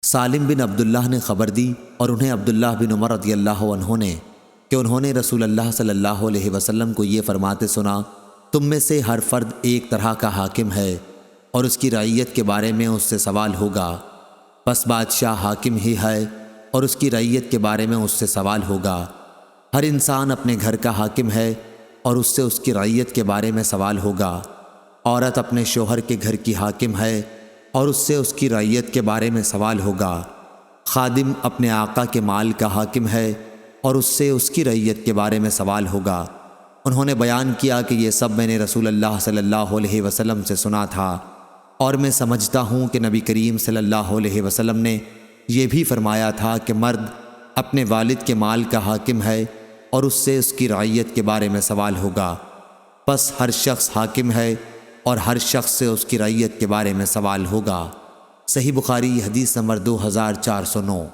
سالم بن عبداللہ نے خبر دی اور انہیں عبداللہ بن عمر رضی اللہ عنہ نے کہ انہوں نے رسول اللہ صلی اللہ علیہ وسلم کو یہ فرماتے سنا، تم میں سے ہر فرد ایک طرح کا حاکم ہے اور اس کی رعیت کے بارے میں اس سے سوال ہوگا، پس بادشاہ حاکم ہی ہے اور اس کی رعیت کے بارے میں اس سے سوال ہوگا۔ ہر انسان اپنے گھر کا حاکم ہے اور اس سے اس کی رعیت کے بارے میں سوال ہوگا۔ عورت اپنے شوہر کے گھر کی حاکم ہے اور اس سے اس کی رعیت کے بارے میں سوال ہوگا۔ خادم اپنے آقا کے مال کا حاکم ہے اور اس سے اس کی رعیت کے بارے میں سوال ہوگا۔ انہوں نے بیان کیا کہ یہ سب میں نے رسول اللہ صلی اللہ علیہ وسلم سے سنا تھا، اور میں سمجھتا ہوں کہ نبی کریم صلی اللہ علیہ وسلم نے یہ بھی فرمایا تھا کہ مرد اپنے والد کے مال کا حاکم ہے اور اس سے اس کی رعیت کے بارے میں سوال ہوگا، پس ہر شخص حاکم ہے اور ہر شخص سے اس کی رعیت کے بارے میں سوال ہوگا۔ صحیح بخاری حدیث نمبر 2409۔